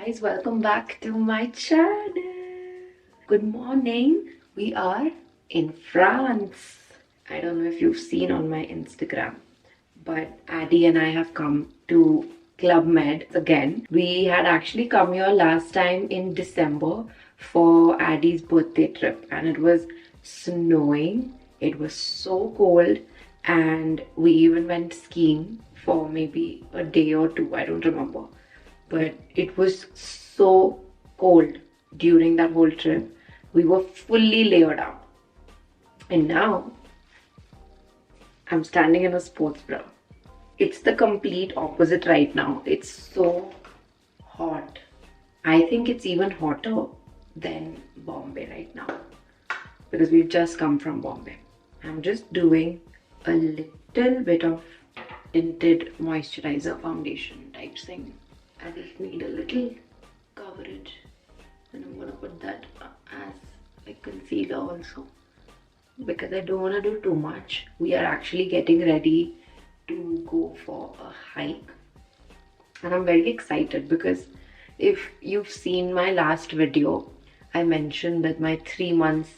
guys, welcome back to my channel. Good morning. We are in France. I don't know if you've seen on my Instagram, but Addie and I have come to Club Med again. We had actually come here last time in December for Addie's birthday trip, and it was snowing. It was so cold, and we even went skiing for maybe a day or two. I don't remember, but it was so cold during that whole trip. We were fully layered up, and now I'm standing in a sports bra. It's the complete opposite right now. It's so hot. I think it's even hotter than Bombay right now because we've just come from Bombay. I'm just doing a little bit of tinted moisturizer foundation type thing. I just need a little coverage, and I'm gonna put that as like concealer also because I don't want to do too much. We are actually getting ready to go for a hike, and I'm very excited because if you've seen my last video, I mentioned that my 3 months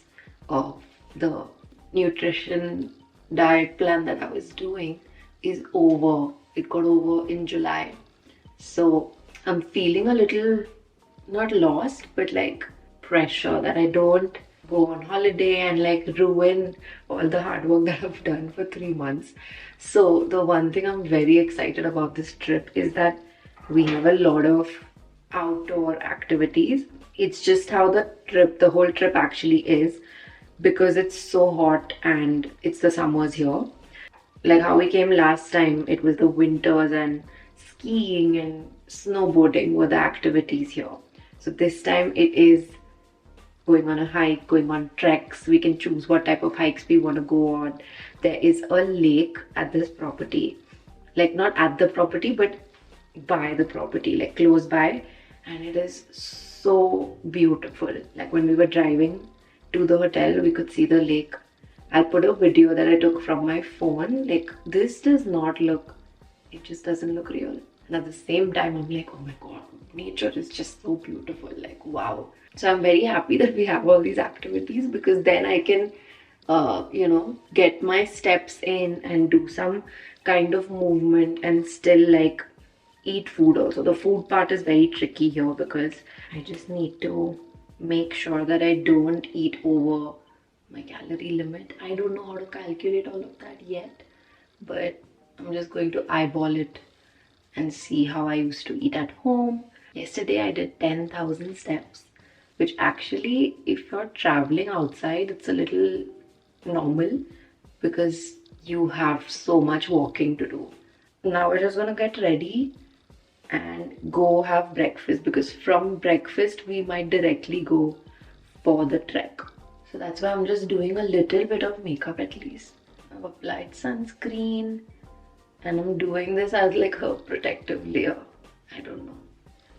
of the nutrition diet plan that I was doing is over. It got over in July. So I'm feeling a little, not lost, but like pressure that I don't go on holiday and like ruin all the hard work that I've done for 3 months. So the one thing I'm very excited about this trip is that we have a lot of outdoor activities. It's just how the whole trip actually is, because it's so hot and it's the summers here. Like how we came last time, it was the winters, and skiing and snowboarding were the activities here. So this time it is going on a hike, going on treks. We can choose what type of hikes we want to go on. There is a lake at this property, like not at the property, but by the property, like close by, and it is so beautiful. Like when we were driving to the hotel, we could see the lake. I'll put a video that I took from my phone. Like this does not look, it just doesn't look real. And at the same time, I'm like, oh my god, nature is just so beautiful. Like wow. So I'm very happy that we have all these activities, because then I can, get my steps in and do some kind of movement and still like eat food also. The food part is very tricky here because I just need to make sure that I don't eat over my calorie limit. I don't know how to calculate all of that yet, but I'm just going to eyeball it and see how I used to eat at home. Yesterday I did 10,000 steps, which actually, if you're traveling outside, it's a little normal because you have so much walking to do. Now we're just gonna get ready and go have breakfast, because from breakfast we might directly go for the trek. So that's why I'm just doing a little bit of makeup at least. I've applied sunscreen and I'm doing this as like a protective layer. I don't know.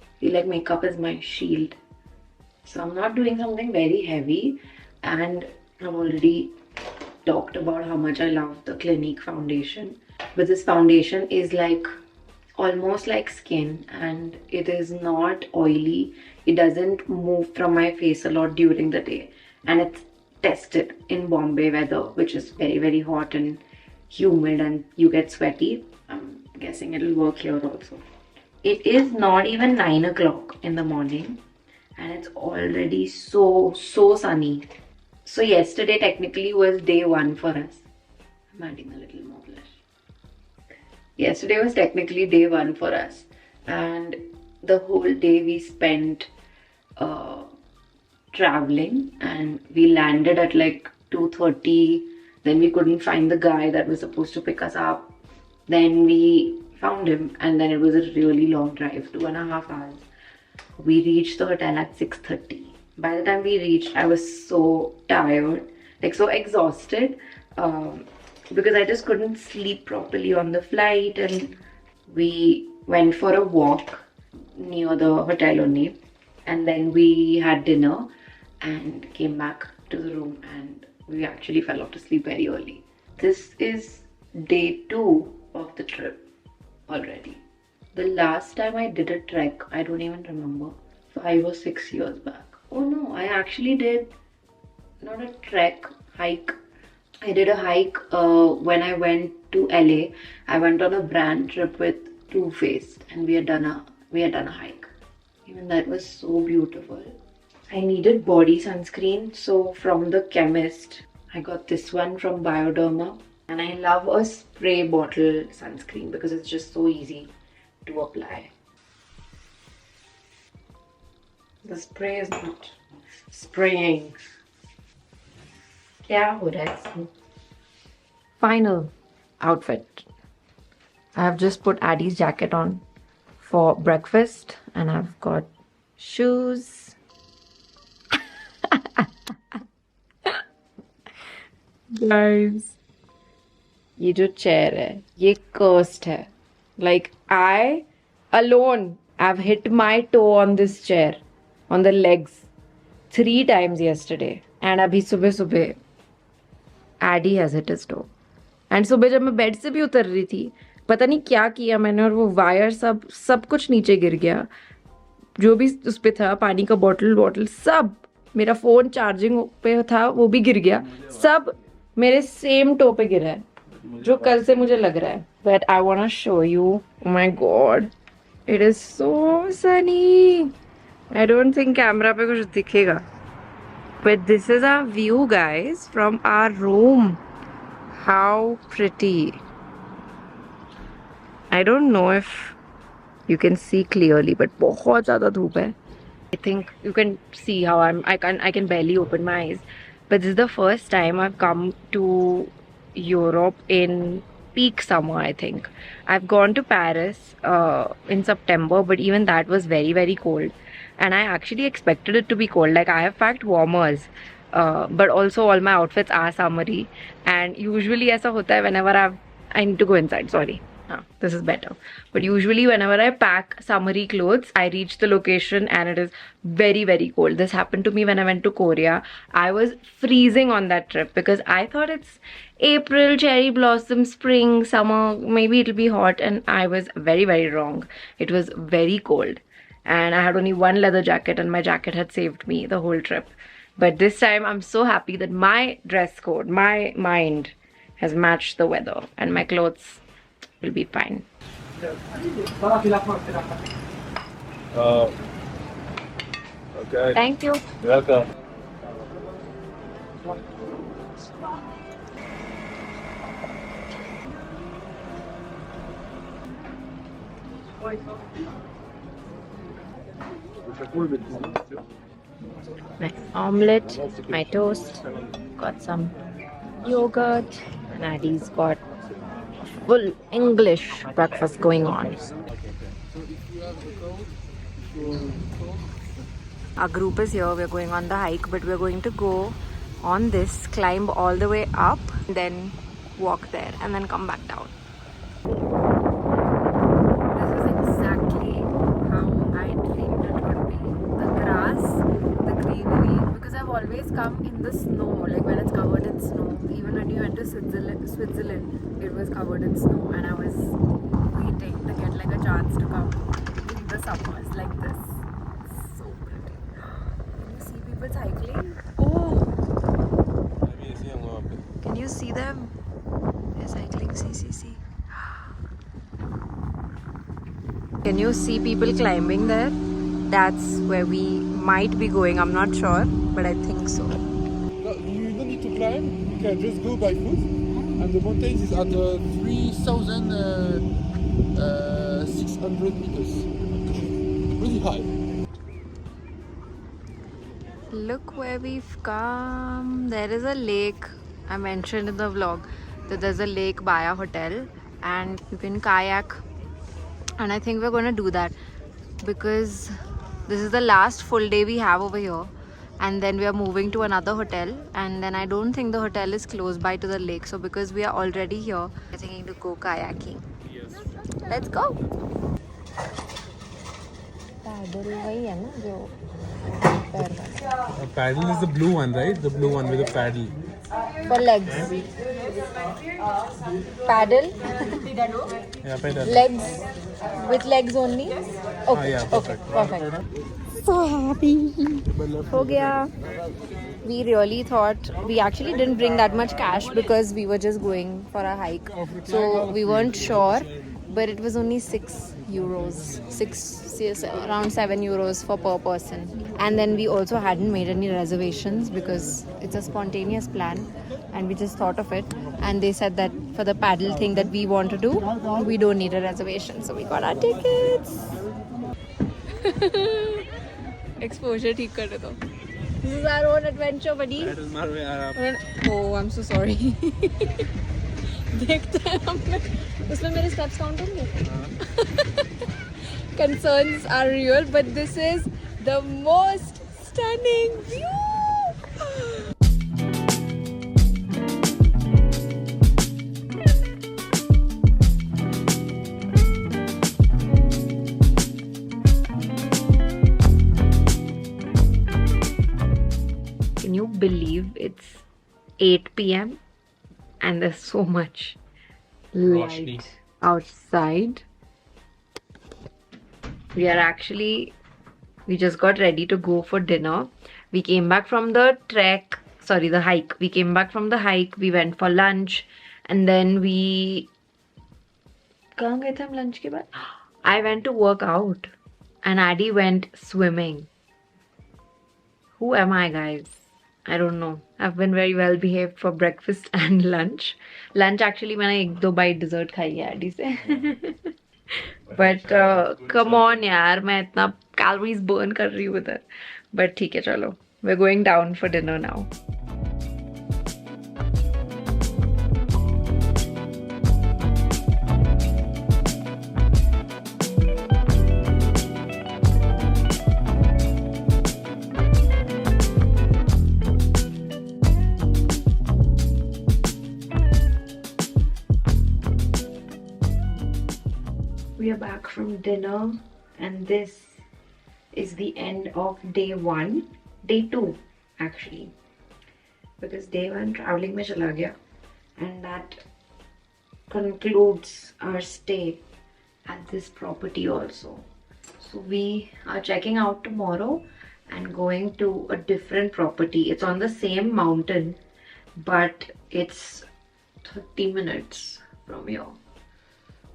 I feel like makeup is my shield. So I'm not doing something very heavy, and I've already talked about how much I love the Clinique foundation. But this foundation is like almost like skin, and it is not oily. It doesn't move from my face a lot during the day, and it's tested in Bombay weather, which is very very hot and humid and you get sweaty. I'm guessing it'll work here also. It is not even 9 o'clock in the morning and it's already so sunny. So yesterday technically was day 1 for us. I'm adding a little more blush. Yesterday was technically day 1 for us, and the whole day we spent traveling, and we landed at like 2:30. Then we couldn't find the guy that was supposed to pick us up. Then we found him, and then it was a really long drive, 2.5 hours. We reached the hotel at 6:30. By the time we reached, I was so tired, like so exhausted, because I just couldn't sleep properly on the flight. And we went for a walk near the hotel only, and then we had dinner and came back to the room, and we actually fell off to sleep very early. This is day 2 of the trip already. The last time I did a trek, I don't even remember, 5 or 6 years back. Oh no, I actually did not a trek, hike. I did a hike when I went to LA. I went on a brand trip with Too Faced, and we had done a hike. Even that was so beautiful. I needed body sunscreen, so from the chemist, I got this one from Bioderma. And I love a spray bottle sunscreen because it's just so easy to apply. The spray is not spraying. क्या हो रहा है इसमें? Final outfit. I have just put Addie's jacket on for breakfast, and I've got shoes. Guys, ये जो chair है, ये cursed है. Like I alone have hit my toe on this chair, on the legs, 3 times yesterday. And अभी सुबह सुबह Addie has hit his toe. And सुबह जब मैं बेड से भी उतर रही थी, पता नहीं क्या किया मैंने, और वो वायर सब कुछ नीचे गिर गया. जो भी उस पे था, पानी का बॉटल सब, मेरा फोन चार्जिंग पे था वो भी गिर गया. सब मेरे सेम टो पे गिरा है, जो कल से मुझे लग रहा है. But I want to show you. My God, it is so sunny. I don't think camera पे कुछ दिखेगा, but this is our view guys from our room. How pretty. I don't know if you can see clearly, but बहुत ज़्यादा धूप है. I think you can see how I can barely open my eyes. But this is the first time I've come to Europe in peak summer, I think. I've gone to Paris in September, but even that was very, very cold. And I actually expected it to be cold. Like I have packed warmers. But also all my outfits are summery, and usually ऐसा होता है whenever I need to go inside. Sorry, this is better. But usually whenever I pack summery clothes, I reach the location and it is very, very cold. This happened to me when I went to Korea. I was freezing on that trip because I thought it's April, cherry blossom, spring, summer, maybe it'll be hot, and I was very, very wrong. It was very cold, and I had only one leather jacket, and my jacket had saved me the whole trip. But this time I'm so happy that my dress code, my mind has matched the weather, and my clothes will be fine. Okay. Thank you. You're welcome. My omelette, my toast, got some yogurt, and Addie's got a full English breakfast going on. Our group is here. We're going on the hike, but we're going to go on this, climb all the way up, then walk there, and then come back down. This is exactly how I dreamed it would be. The grass, the greenery, because I've always come in the snow, like when it's covered in snow. Even when you went to Switzerland, it was covered in snow, and I was waiting to get like a chance to come in the summers like this. So pretty. Can you see people cycling? Oh! Can you see them? They're cycling. See. Can you see people climbing there? That's where we might be going. I'm not sure, but I think so. No, you don't need to climb. You can just go by foot. And the mountain is at 3,600 meters. Really high. Look where we've come. There is a lake. I mentioned in the vlog that there's a lake by our hotel, and you can kayak. And I think we're going to do that because this is the last full day we have over here, and then we are moving to another hotel, and then I don't think the hotel is close by to the lake. So because we are already here, we're thinking to go kayaking. Let's go. A paddle is the blue one, right? The blue one with a paddle. For legs. paddle, Yeah, pedal. legs, with legs only. Okay, yeah, okay, perfect. So happy. हो गया. We really thought we actually didn't bring that much cash because we were just going for a hike, so we weren't sure. But it was only €6, yes, around €7 for per person. And then we also hadn't made any reservations because it's a spontaneous plan, and we just thought of it. And they said that for the paddle thing that we want to do, we don't need a reservation, so we got our tickets. Exposure ठीक कर दो. This is our own adventure, buddy. Oh, I'm so sorry. देखते हैं हमने. उसमें मेरे steps count होंगे? Concerns are real, but this is the most stunning view. Can you believe it's 8 p.m. and there's so much light outside? We just got ready to go for dinner. We came back from the hike. We came back from the hike. We went for lunch, and then we. कहाँ गए थे हम lunch के बाद? I went to work out, and Addie went swimming. Who am I, guys? I don't know. I've been very well behaved for breakfast and lunch. Lunch actually मैंने 1-2 bite dessert खाई है Addie से. But come on यार, मैं इतना calories burn कर रही हूँ उधर. But ठीक है चलो. We're going down for dinner now. We are back from dinner, and this is the end of day 1. Day 2 actually, because day 1 traveling में चला गया, and that concludes our stay at this property also. So we are checking out tomorrow and going to a different property. It's on the same mountain, but it's 30 minutes from here.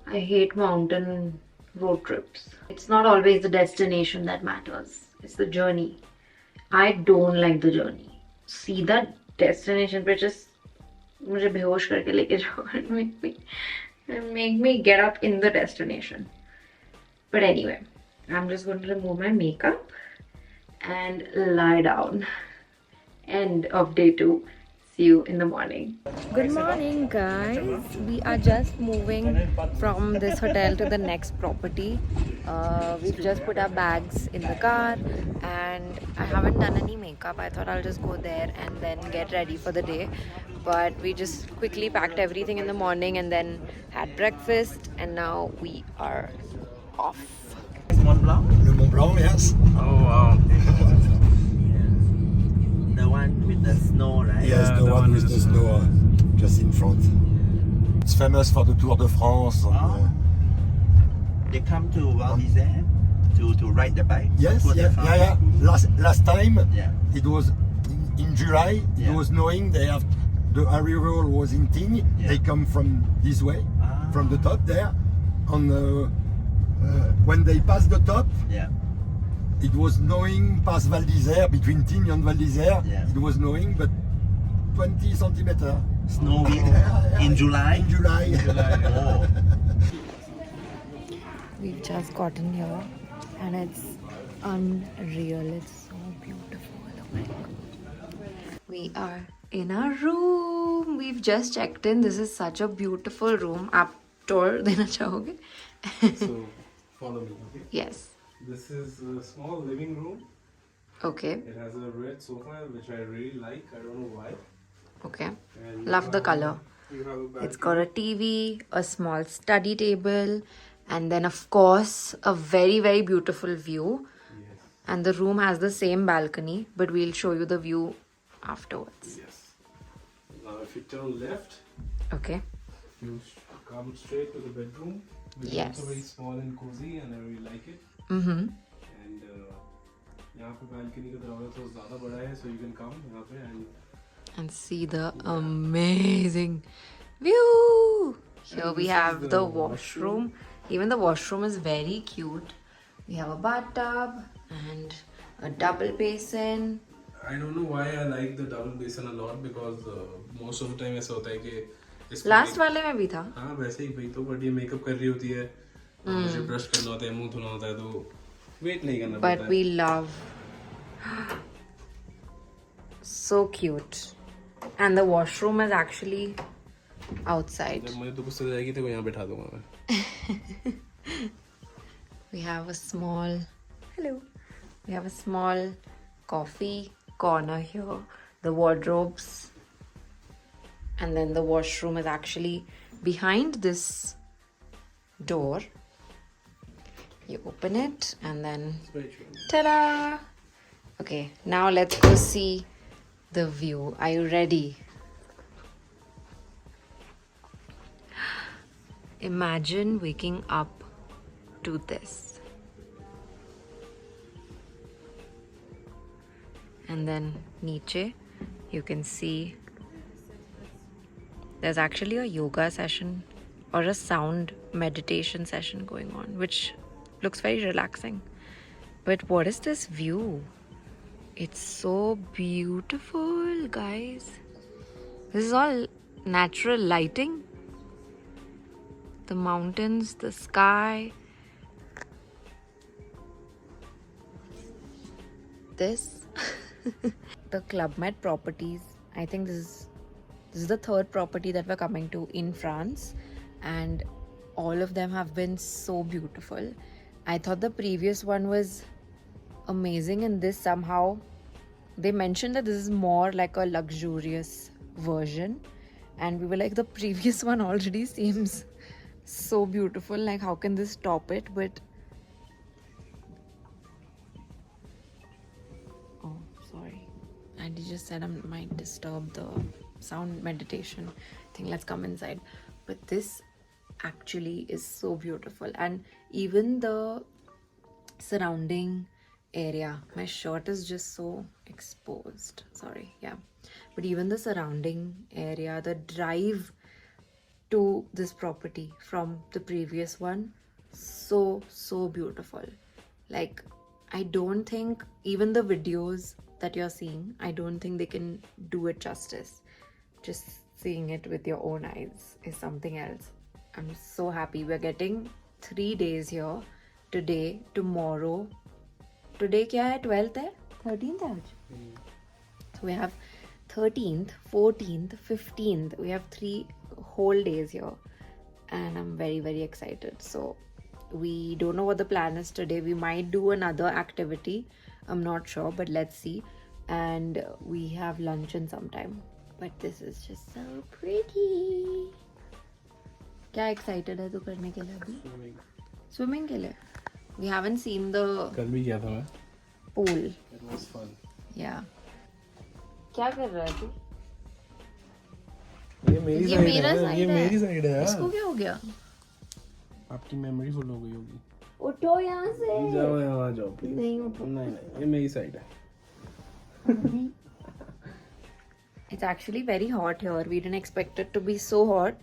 I hate mountain road trips. It's not always the destination that matters. It's the journey. I don't like the journey. सीधा destination पे just मुझे बेहोश करके लेके जाओ and make me get up in the destination. But anyway, I'm just going to remove my makeup and lie down. End of day 2. See you in the morning. Good morning, guys. We are just moving from this hotel to the next property. We've just put our bags in the car, and I haven't done any makeup. I thought I'll just go there and then get ready for the day. But we just quickly packed everything in the morning and then had breakfast, and now we are off. Mont Blanc? Le Mont Blanc, yes. Oh wow. The one with the snow, right? Yes, the one with the snow just in front. It's famous for the Tour de France. They come to Val d'Isère to ride the bike. Yes, Tour de yeah. France. Last time, Yeah. it was in July. It was snowing. The arrival was in Tignes. Yeah. They come from this way, from the top there. When they pass the top, Yeah. it was snowing past Val d'Isère, between Tignes and Val d'Isère. Yeah. It was snowing, but 20 centimeters. Snowing in July. In July. Oh. We've just gotten here, and it's unreal. It's so beautiful. Oh my God. We are in our room. We've just checked in. This is such a beautiful room. आप tour देना चाहोगे? So, follow me, okay? Yes. This is a small living room. Okay. It has a red sofa, which I really like. I don't know why. Okay. And Love the color. You have a It's got a TV, a small study table, and then of course a very, very beautiful view. Yes. And the room has the same balcony, but we'll show you the view afterwards. Yes. Now, if you turn left, Okay. You come straight to the bedroom, which Yes. is also very small and cozy, and I really like it. Mm-hmm. And यहाँ पे balcony का दरवाजा थोड़ा ज़्यादा बड़ा है, so you can come यहाँ पे And see the amazing view. Here And we this have is the the washroom. Even the washroom is very cute. We have a bathtub and a double basin. I don't know why I like the double basin a lot because most of the time ऐसा होता है कि इसको Last वाले में भी था. हाँ वैसे ही भाई तो बट ये मेकअप कर रही होती है मुझे ब्रश करना होता है मुंह धोना होता है तो वेट नहीं करना पड़ता But we love. So cute. And the washroom is actually outside. जब मुझे तो गुस्सा जाएगी तो यहाँ बैठा दूंगा मैं We have a small hello. We have a small coffee corner here. The wardrobes. And then the washroom is actually behind this door. You open it and then ta-da! Okay, now let's go see the view. Are you ready? Imagine waking up to this. And then niche, you can see there's actually a yoga session or a sound meditation session going on, which looks very relaxing. But what is this view? It's so beautiful, guys. This is all natural lighting. The mountains, the sky. This. The Club Med properties. I think this is the third property that we're coming to in France, and all of them have been so beautiful. I thought the previous one was amazing, and this somehow they mentioned that this is more like a luxurious version, and we were like, the previous one already seems so beautiful, like how can this top it? But oh, sorry, Andy just said I might disturb the sound meditation thing. Let's come inside. But this actually is so beautiful, and even the surrounding area, my shirt is just so exposed, sorry, yeah, but even the surrounding area, the drive to this property from the previous one, so beautiful. Like, I don't think even the videos that you're seeing, I don't think they can do it justice. Just seeing it with your own eyes is something else. I'm so happy. We're getting 3 days here. Today, tomorrow. Today क्या है? 12th है? 13th है आज? So we have 13th, 14th, 15th. We have 3 whole days here. And I'm very, very excited. So we don't know what the plan is today. We might do another activity. I'm not sure, but let's see. And we have lunch in some time. But this is just so pretty. क्या excited है तू करने के लिए अभी? Swimming के लिए? We haven't seen the कल भी गया था मैं pool. It was fun. Yeah. क्या कर रहा है तू? ये मेरी ये साइड मेरा है side ये है। मेरी साइड है इसको क्या हो गया? आपकी मेमोरी फुल हो गई होगी उठो यहाँ से। जाओ यहाँ आ जाओ प्लीज नहीं उठो। नहीं ये मेरी साइड है It's actually very hot here. We didn't expect it to be so hot.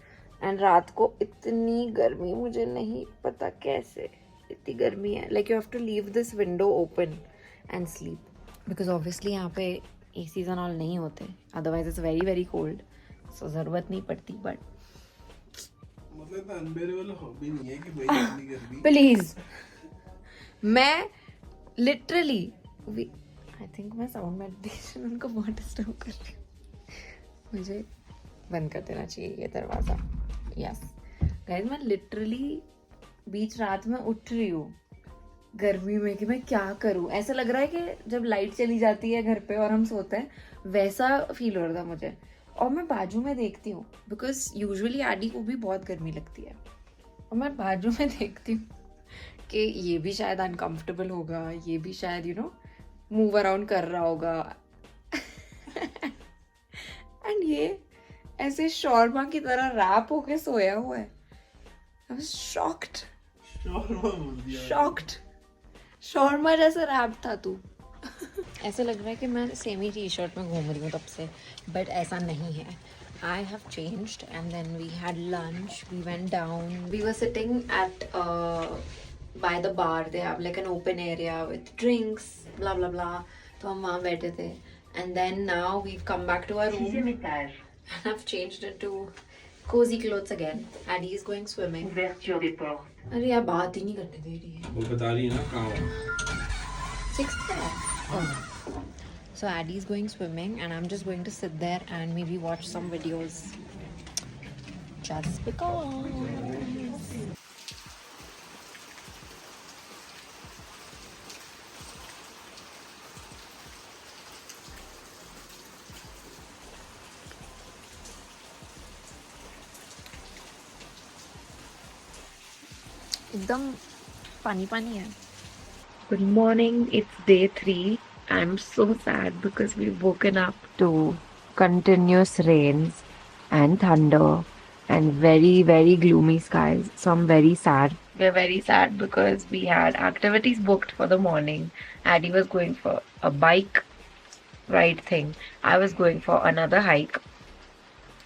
And रात को इतनी गर्मी, मुझे नहीं पता कैसे इतनी गर्मी है. Like you have to leave this window open and sleep. Because obviously यहाँ पे ACs and all नहीं होते. Otherwise it's very very cold. So ज़रूरत नहीं पड़ती. But मतलब तो अनबेरेबल हॉबी नहीं है कि भाई इतनी गर्मी please, मैं literally I think मैं sound meditation उनको बहुत disturb कर रही हूँ. मुझे बंद कर देना चाहिए ये दरवाज़ा. यस गाइस, मैं लिटरली बीच रात में उठ रही हूँ गर्मी में कि मैं क्या करूँ. ऐसा लग रहा है कि जब लाइट चली जाती है घर पे और हम सोते हैं, वैसा फील हो रहा था मुझे. और मैं बाजू में देखती हूँ बिकॉज यूजुअली आडी को भी बहुत गर्मी लगती है, और मैं बाजू में देखती हूँ कि ये भी शायद अनकंफर्टेबल होगा, ये भी शायद यू नो मूव अराउंड कर रहा होगा. एंड ये ऐसे शॉर्मा की तरह रैप होके सोया हुआ है. I was shocked. Shocked. Shawarma जैसा रैप था तू. ऐसा लग रहा है कि मैं सेमी टी शर्ट में घूम रही हूँ तब से, बट ऐसा नहीं है. I have changed and then we had lunch. We went down. We were sitting at by the bar. They have like an open area with drinks, blah blah blah. तो हम वहाँ बैठे थे. And then now we've come back to our room. And I've changed into cozy clothes again. Addie is going swimming. अरे यार बात ही नहीं करने दे रही है. वो बता रही है ना कहाँ. 6th. Oh. So Addie is going swimming and I'm just going to sit there and maybe watch some videos. Just because. एकदम पानी पानी है. Good morning, it's day 3. I'm so sad because we've woken up to continuous rains and thunder and very, very gloomy skies. So I'm very sad. We're very sad because we had activities booked for the morning. Addie was going for a bike ride thing. I was going for another hike.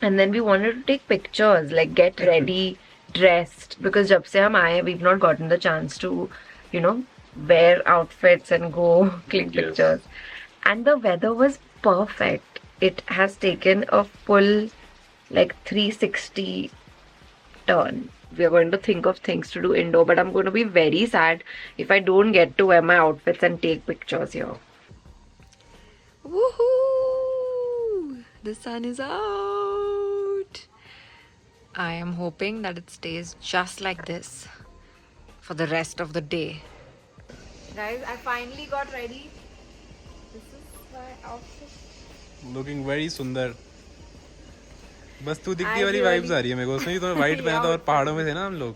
And then we wanted to take pictures, like get ready, dressed. Because jab se hum aaye, we've not gotten the chance to, you know, wear outfits and go click pictures. And the weather was perfect. It has taken a full like 360 turn. We are going to think of things to do indoor, but I'm going to be very sad if I don't get to wear my outfits and take pictures here. Woohoo! The sun is out. I am hoping that it stays just like this for the rest of the day. Guys, I finally got ready. This is my outfit. Looking very सुंदर. बस तू दिखती वाली vibes आ रही है मेरे को. उसमें तो व्हाइट पहना था और पहाड़ों में थे ना हम लोग.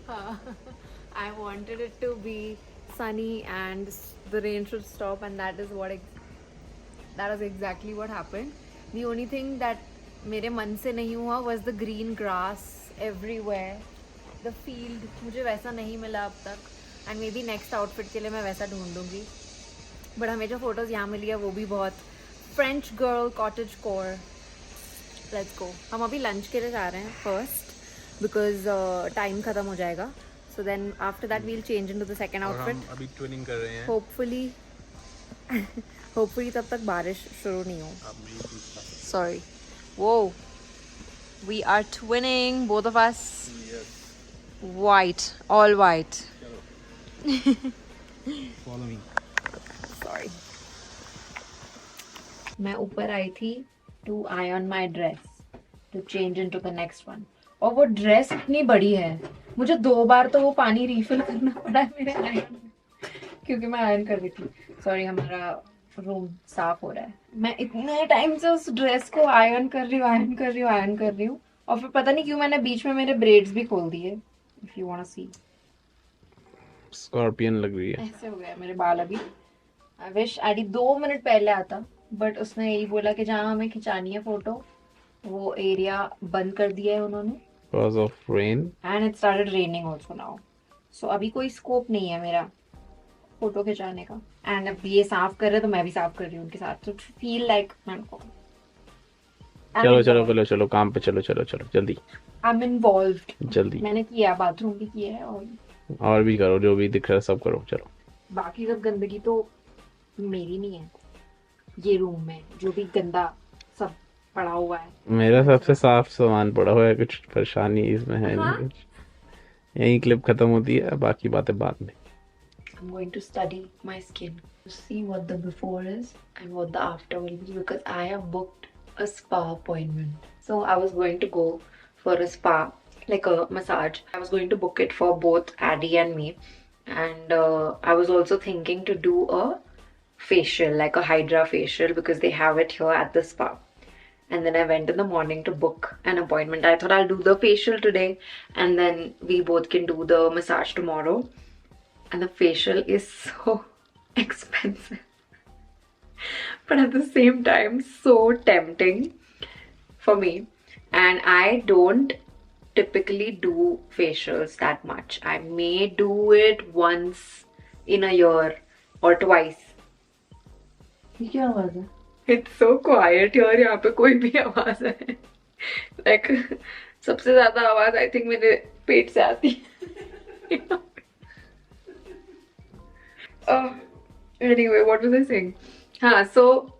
I wanted it to be sunny and the rain should stop, and that is exactly what happened. The only thing that मेरे मन से नहीं हुआ was the green grass everywhere. The field मुझे वैसा नहीं मिला अब तक. And may be next outfit के लिए मैं वैसा ढूंढूंगी. बट हमें जो फोटोज़ यहाँ मिली है वो भी बहुत French girl cottage core. Let's go. हम अभी लंच के लिए जा रहे हैं फर्स्ट बिकॉज टाइम ख़त्म हो जाएगा. So then after that we'll change into the second outfit. अभी ट्विनिंग कर रहे हैं. होपफुली तब तक बारिश शुरू नहीं हो. सॉरी. वो we are twinning both of us. White, all white. Follow me. Sorry. मैं ऊपर आई थी to iron my dress to change into the next one. और वो ड्रेस इतनी बड़ी है, मुझे 2 बार तो वो पानी रिफिल करना पड़ा है मेरे आयरन में क्योंकि मैं आयरन कर रही थी. सॉरी, हमारा रूम साफ हो रहा है. मैं इतने टाइम से उस ड्रेस को आयरन कर रही हूँ और फिर पता नहीं क्यों मैंने बीच में मेरे ब्रेड्स भी खोल दिए. If you want to see. Scorpion लग रही है. ऐसे हो गया मेरे बाल अभी. I wish Addy 2 मिनट पहले आता, बट उसने यही बोला कि जहाँ हमें खिंचानी है फोटो वो एरिया बंद कर दिया है उन्होंने. Because of rain. And it started raining also now. So अभी कोई स्कोप नहीं है मेरा फोटो खिंचाने का. एंड अब ये साफ कर रहे तो मैं भी साफ कर रही हूँ उनके साथ. तो फील लाइक चलो काम पे चलो जल्दी. I'm involved. जल्दी. मैंने किया, बाथरूम भी किया है और भी करो, जो भी दिख रहा है सब करो. चलो. बाकी सब गंदगी तो मेरी नहीं है. ये रूम में जो भी गंदा सब पड़ा हुआ है, मेरा सबसे साफ सामान पड़ा हुआ है. कुछ परेशानी इसमें है नहीं. यही क्लिप खत्म होती है, बाकी बातें बाद में. I'm going to study my skin to see what the before is and what the after will be, because I have booked a spa appointment. So I was going to go for a spa, like a massage. I was going to book it for both Addie and me, and I was also thinking to do a facial, like a Hydra facial, because they have it here at the spa. And then I went in the morning to book an appointment. I thought I'll do the facial today and then we both can do the massage tomorrow. And the facial is so expensive, but at the same time so tempting for me. and I don't typically do facials that much. I may do it once in a year or twice. ये क्या आवाज है? It's so quiet यार, यहाँ पे कोई भी आवाज है. Like सबसे ज्यादा आवाज I think मेरे पेट से आती है. Anyway, what was I saying? So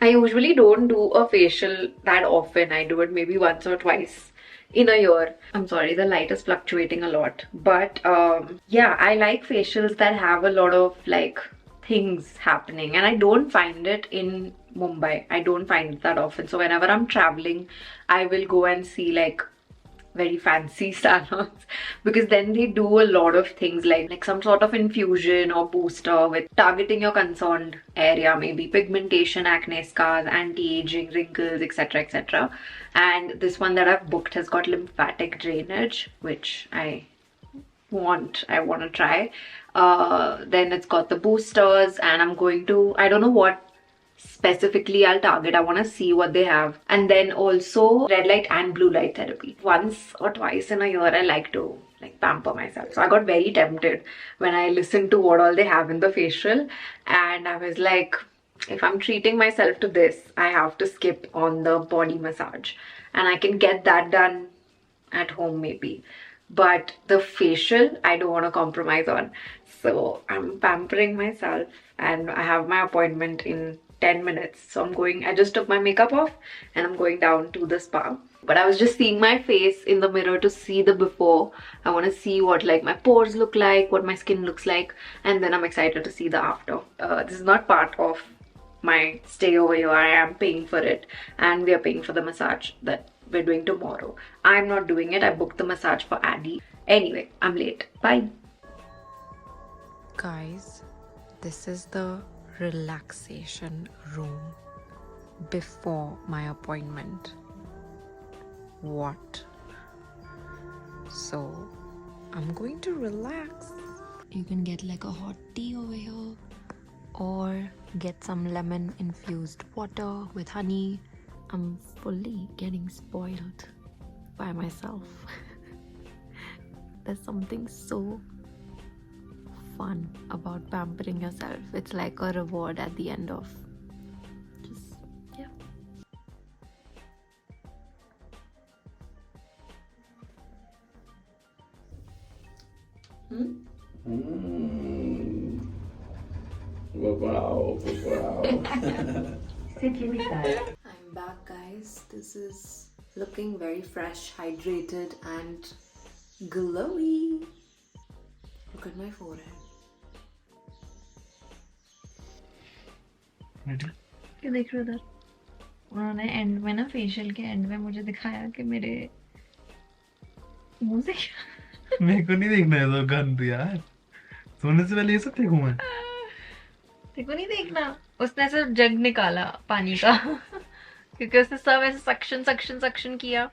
I usually don't do a facial that often. I do it maybe once or twice in a year. I'm sorry, the light is fluctuating a lot. But yeah, I like facials that have a lot of like things happening, and I don't find it in Mumbai. I don't find it that often. So whenever I'm traveling, I will go and see like very fancy salons, because then they do a lot of things like some sort of infusion or booster with targeting your concerned area, maybe pigmentation, acne scars, anti-aging, wrinkles, etc, etc. And this one that I've booked has got lymphatic drainage, which I want to try. Then it's got the boosters, and I'm going to, I don't know what specifically I'll target. I want to see what they have. And then also red light and blue light therapy. Once or twice in a year I like to like pamper myself. So I got very tempted when I listened to what all they have in the facial, and I was like, if I'm treating myself to this, I have to skip on the body massage, and I can get that done at home maybe, but the facial I don't want to compromise on. So I'm pampering myself, and I have my appointment in 10 minutes. So I just took my makeup off and I'm going down to the spa. But I was just seeing my face in the mirror to see the before. I want to see what like my pores look like, what my skin looks like, and then I'm excited to see the after. This is not part of my stay over here. I am paying for it, and we are paying for the massage that we're doing tomorrow. I'm not doing it. I booked the massage for Addy. Anyway, I'm late. Bye. Guys, this is the relaxation room before my appointment. What? So I'm going to relax. You can get like a hot tea over here, or get some lemon infused water with honey. I'm fully getting spoiled by myself. There's something so fun about pampering yourself. It's like a reward at the end of just, yeah. Wow. I'm back, guys. This is looking very fresh, hydrated, and glowy. Look at my forehead. क्या देख रहे हो उधर? उन्होंने and में ना facial के and में मुझे दिखाया कि मेरे मुंह से मेरे को नहीं देखना है तो गंद यार, सोने से पहले ये सब देखूं मैं? देखो नहीं देखना. उसने ऐसे जग निकाला पानी का क्योंकि उसने सब ऐसे सक्शन किया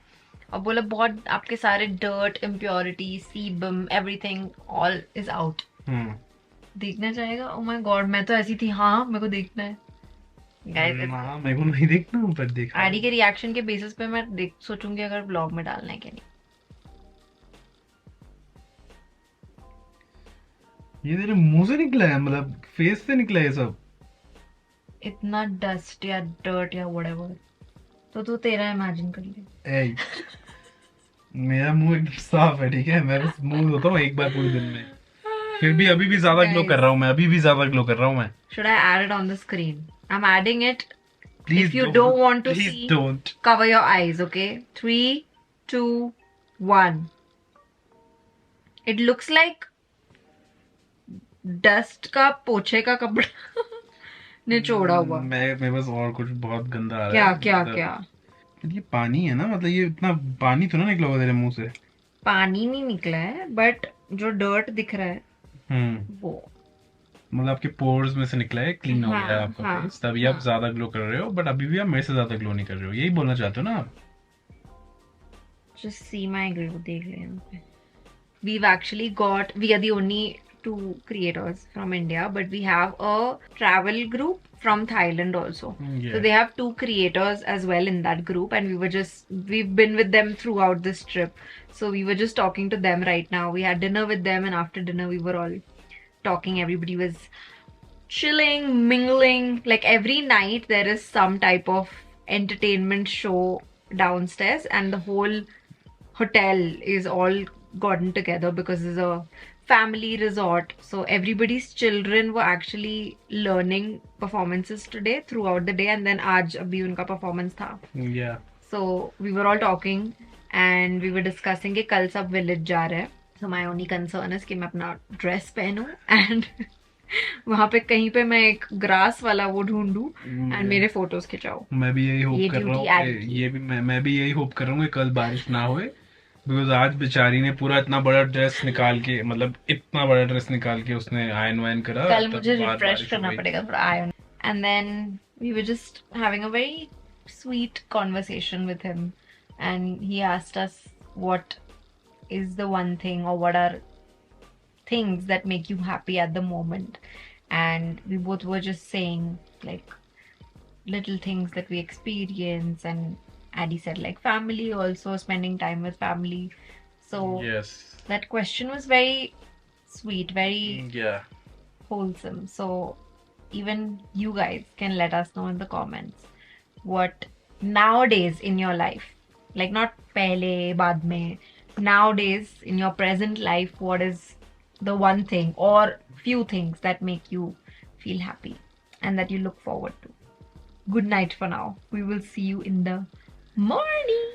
और बोला बहुत आपके सारे dirt, impurity, sebum, everything all is out. देखना चाहेगा? ओ माय गॉड, मैं तो ऐसी थी. हाँ, मेरे को देखना है. गाइस, मेरे को नहीं देखना, पर देख. आडी के रिएक्शन के बेसिस पे मैं सोचूंगी अगर ब्लॉग में डालना है कि नहीं. ये तेरे मुंह से निकला है, मतलब फेस से निकला है सब? इतना डस्ट या डर्ट या व्हाटएवर तो तू तेरा इमेजिन कर ले. मेरा मुंह एकदम साफ है, ठीक है? मैं बस मुंह धोता हूँ एक बार पूरे दिन में. फिर भी अभी भी ज्यादा ग्लो कर रहा हूँ मैं. Should I add it on the screen? I'm adding it. Please, if you don't want to see, don't cover your eyes. Okay, 3, 2, 1. It looks like dust का पोछे का कपड़ा निचोड़ा हुआ. मैं बस और कुछ बहुत गंदा आ रहा है. क्या ये पानी है ना? मतलब ये इतना पानी तो ना निकला होगा तेरे मुंह से? पानी नहीं निकला है, बट जो डर्ट दिख रहा है वो मतलब आपके पोर्स में से निकला है, क्लीन हो गया आपका फेस, तभी आप ज्यादा ग्लो कर रहे हो. बट अभी भी आप मेरे से ज्यादा ग्लो नहीं कर रहे हो, यही बोलना चाहते हो ना आप? Just see my glow. देख ले यहाँ पे. We are the only two creators from India, but we have a travel group from Thailand also. Yeah. So they have two creators as well in that group, and we've been with them throughout this trip. So we were just talking to them right now. We had dinner with them, and after dinner we were all talking. Everybody was chilling, mingling. Like every night there is some type of entertainment show downstairs, and the whole hotel is all gotten together because it's a family resort. So everybody's children were actually learning performances today throughout the day, and then aaj abhi unka performance tha. Yeah. So we were all talking and we were discussing कि कल सब village जा रहे हैं. So my only concern is कि मैं अपना dress पहनूं and वहाँ पे कहीं पे मैं एक ग्रास वाला वो ढूंढूं एंड मेरे फोटोज खिंचाओ. मैं भी यही होप ये कर रहा duty हूँ added ये भी मैं भी यही होप कर रहा हूँ कि कल बारिश ना होए, बिकॉज आज बेचारी ने पूरा इतना बड़ा ड्रेस निकाल के, मतलब इतना बड़ा ड्रेस निकाल के उसने आयन वायन करा. कल तब मुझे बाद रिफ्रेश बारिश करना हो गई. पड़ेगा थोड़ा iron. And then we were just having a very sweet conversation with him, and he asked us what is the one thing or what are things that make you happy at the moment, and we both were just saying like little things that we experience, and Addy said like family, also spending time with family. So Yes. that question was very sweet, very Yeah. wholesome. So even you guys can let us know in the comments what nowadays in your life, like not pehle baad mein, nowadays in your present life, what is the one thing or few things that make you feel happy and that you look forward to. Good night for now. We will see you in the morning.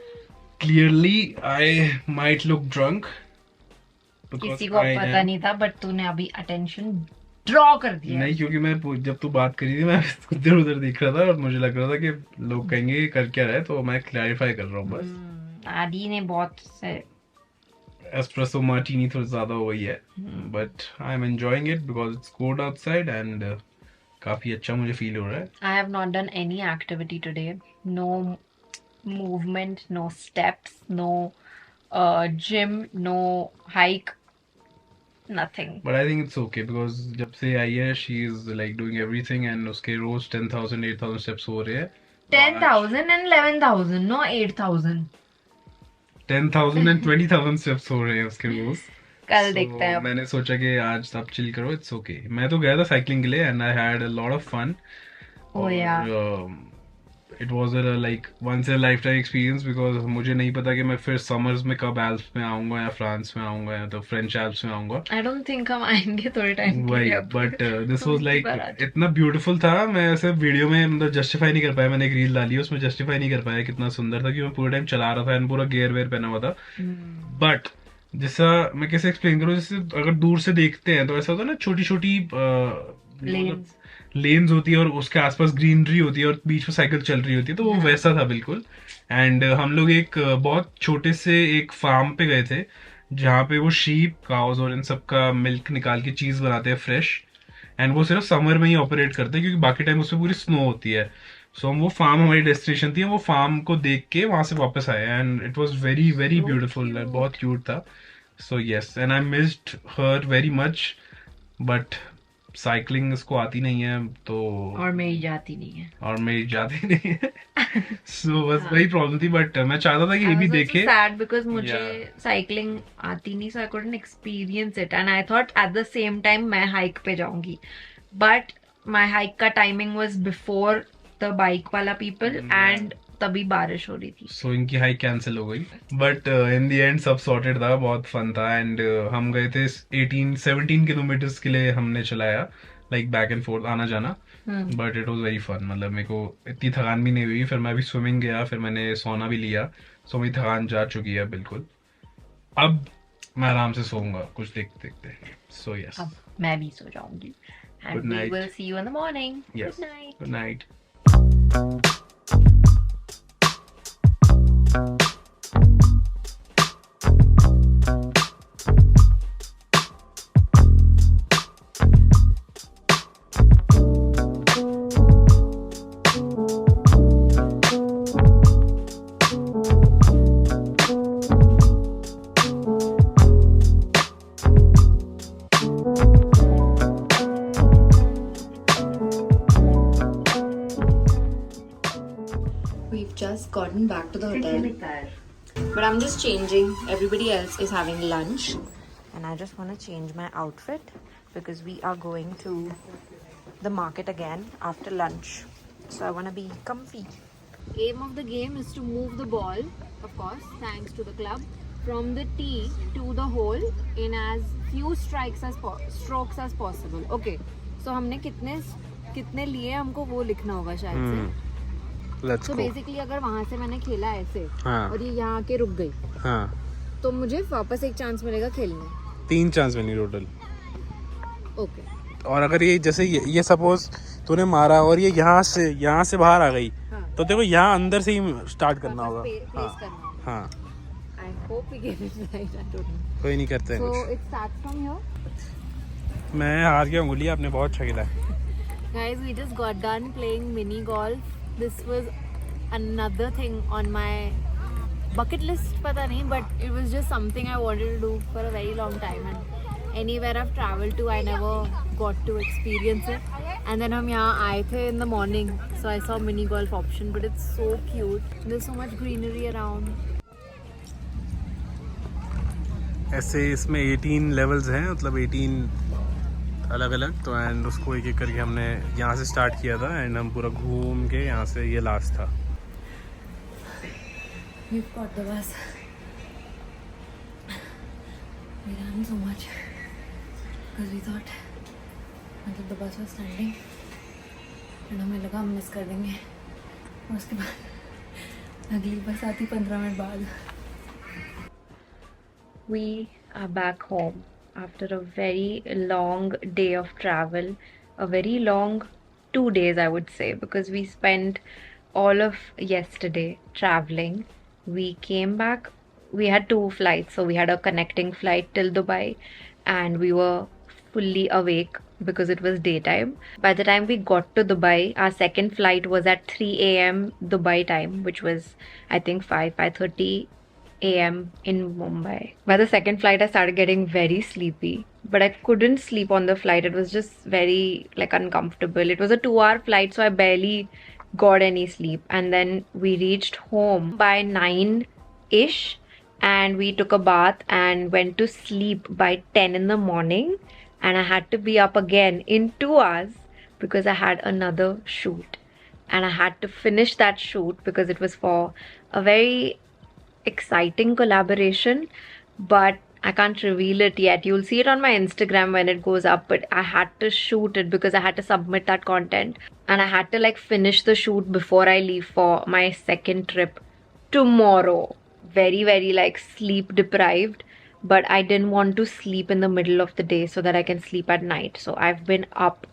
Clearly, I might look drunk. because किसी को I पता am- नहीं था, but तूने अभी attention draw कर दिया. नहीं, क्योंकि मैं जब तू बात करी थी मैं इधर उधर देख रहा था और मुझे लग रहा था कि लोग कहेंगे ये कर क्या रहा है, तो मैं क्लैरिफाई कर रहा हूँ बस. आदि ने बहुत से एस्प्रेसो मार्टिनी थोड़ा ज्यादा हो गई है, but I am enjoying it because it's cold outside and काफी अच्छा मुझे फील हो रहा है. I have not done any activity today. No movement, no steps, no gym, no hike, nothing. But I think it's okay because जब से आई है she is like doing everything and उसके रोज 10,000 8,000 steps हो रहे हैं. 10,000 and 11,000, no 8,000. 10,000 and 20,000 steps हो रहे हैं उसके रोज. कल देखते हैं अब. मैंने सोचा कि आज आप चिल करो, इट्स ओके. मैं तो गया था साइकिलिंग के लिए and I had a lot of fun. Oh yeah. It was a like once in lifetime experience because मुझे नहीं पता कि मैं फिर समर्स में कब एल्प्स में आऊंगा या फ्रांस में आऊंगा या तो फ्रेंच एल्प्स में आऊंगा. I don't think हम आएंगे थोड़े टाइम के वही, लिए अब. बट दिस वाज थोड़ी लाइक बार आज. इतना ब्यूटीफुल था. मैं ऐसे वीडियो में मतलब जस्टिफाई नहीं कर पाया. मैंने एक रील डाली है उसमें जस्टिफाई नहीं कर पाया कितना सुंदर था, क्योंकि मैं पूरे टाइम चला रहा था एंड पूरा गियर वेयर पहना हुआ था. बट जैसा मैं कैसे एक्सप्लेन करूँ, जैसे अगर दूर से देखते हैं तो ऐसा होता है ना, छोटी छोटी Lanes. लेन्स होती है और उसके आसपास ग्रीनरी होती है और बीच में साइकिल चल रही होती है, तो वो वैसा था बिल्कुल. एंड हम लोग एक बहुत छोटे से एक फार्म पे गए थे जहाँ पे वो शीप, काउज और इन सब का मिल्क निकाल के चीज बनाते हैं फ्रेश. एंड वो सिर्फ समर में ही ऑपरेट करते हैं क्योंकि बाकी टाइम उसमें पूरी स्नो होती है. सो हम वो फार्म, हमारी डेस्टिनेशन थी, वो फार्म को देख के वहां से वापस आए and it was very very beautiful. बहुत क्यूट था. So yes, and I missed her very much. But cycling इसको आती नहीं है तो, और मेरी जाती नहीं है. और मेरी जाती नहीं है. सो बस वही प्रॉब्लम थी. बट मैं चाहता था कि ये I भी was also देखे. sad because मुझे Yeah. साइकिलिंग आती नहीं, so I couldn't experience it, and I thought at the same time मैं हाइक पे जाऊंगी, but my hike का timing was before the bike वाला people and तभी बारिश हो रही थी. सो इनकी हाइक कैंसिल हो गई. बट इन द एंड सब सॉर्टेड था. बहुत फन था. एंड हम गए थे 17 किलोमीटर्स के लिए हमने चलाया, लाइक बैक एंड फोर्थ आना जाना. But it was very fun. मतलब मेरे को इतनी थकान भी नहीं हुई. फिर मैं भी स्विमिंग गया, फिर मैंने सोना भी लिया. सो मेरी थकान जा चुकी है बिल्कुल. अब मैं आराम से सोऊंगा कुछ देखते देखते. सो यस, अब मैं भी सो जाऊंगी. And Good we night. will see you in the morning. Yes. Good night. Good night. just gotten back to the hotel. But I'm just changing. Everybody else is having lunch. And I just want to change my outfit because we are going to the market again after lunch. So I want to be comfy. Aim of the game is to move the ball, of course, thanks to the club, from the tee to the hole in as few strokes as possible. Okay. So हमने कितने लिए हमको वो लिखना होगा शायद से. Let's so go. basically अगर वहाँ से मैंने खेला ऐसे हाँ. और ये यहाँ के रुक गई तो मुझे वापस एक चांस मिलेगा खेलने. 3 चांस बनी टोटल. ओके. और अगर ये जैसे ये सपोज तूने मारा और ये यहाँ से बाहर आ गई तो देखो यहाँ अंदर से ही स्टार्ट करना होगा. हाँ. I hope we get it right. I don't know. कोई नहीं करते हैं So कुछ. it starts from here. मैं हार गया हूँ. आपने बहुत अच्छा खेला है. Guys, we just got done playing mini golf. This was another thing on my bucket list, पता नहीं, but it was just something I wanted to do for a very long time. And anywhere I've traveled to, I never got to experience it. And then हम यहाँ आए थे in the morning, so I saw mini golf option, but it's so cute. There's so much greenery around. ऐसे इसमें 18 levels हैं, मतलब 18 अलग अलग. तो एंड उसको एक एक करके हमने यहाँ से स्टार्ट किया था एंड हम पूरा घूम के यहाँ से ये लास्ट था. We've got the bus. We ran so much because we thought मतलब the bus was standing and हमें लगा हम मिस कर देंगे और उसके बाद अगली बस आती 15 मिनट बाद. We are back home after a very long day of travel, a very long 2 days I would say, because we spent all of yesterday traveling. We came back, we had 2 flights, so we had a connecting flight till Dubai and we were fully awake because it was daytime. By the time we got to Dubai, our second flight was at 3 a.m. Dubai time, which was I think 5:30 a.m. in Mumbai. By the second flight I started getting very sleepy, but I couldn't sleep on the flight. It was just very like uncomfortable. It was a 2-hour flight, so I barely got any sleep. And then we reached home by 9-ish and we took a bath and went to sleep by 10 in the morning, and I had to be up again in 2 hours because I had another shoot and I had to finish that shoot because it was for a very exciting collaboration, but I can't reveal it yet. You'll see it on my Instagram when it goes up, but I had to shoot it because I had to submit that content and I had to like finish the shoot before I leave for my second trip tomorrow. Very, very like sleep deprived, but I didn't want to sleep in the middle of the day so that I can sleep at night. So I've been up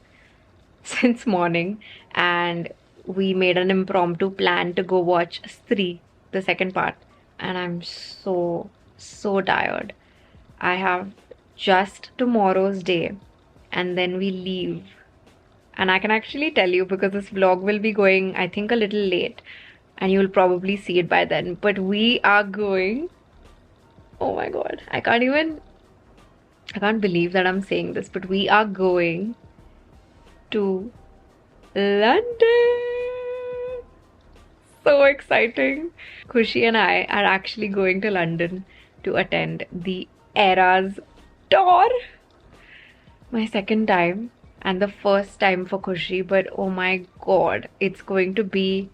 since morning and we made an impromptu plan to go watch Stree, the second part. And I'm so tired. I have just tomorrow's day and then we leave. And I can actually tell you because this vlog will be going I think a little late and you'll probably see it by then. But we are going, oh my god, I can't believe that I'm saying this, but we are going to London. So exciting. Khushi and I are actually going to London to attend the Eras tour. My second time and the first time for Khushi, but oh my god, it's going to be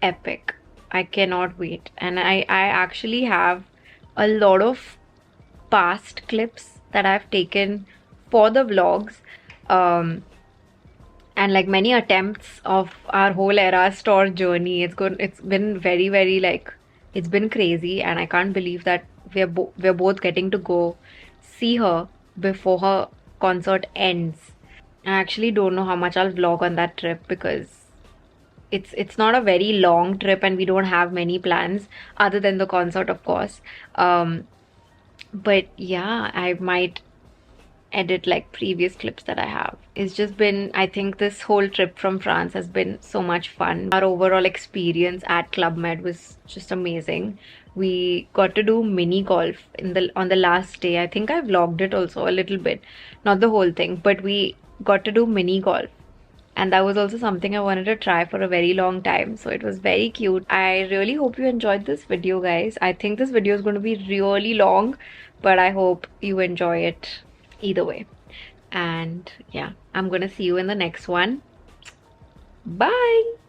epic. I cannot wait. And I actually have a lot of past clips that I've taken for the vlogs. And like many attempts of our whole Eras tour journey, it's been very, very like, it's been crazy, and I can't believe that we're both getting to go see her before her concert ends. I actually don't know how much I'll vlog on that trip because it's not a very long trip and we don't have many plans other than the concert, of course. But yeah, I might edit like previous clips that I have. It's just been, I think this whole trip from France has been so much fun. Our overall experience at Club Med was just amazing. We got to do mini golf on the last day. I think I vlogged it also a little bit, not the whole thing, but we got to do mini golf and that was also something I wanted to try for a very long time, so it was very cute. I really hope you enjoyed this video, guys. I think this video is going to be really long, but I hope you enjoy it either way. And yeah, I'm gonna see you in the next one. Bye.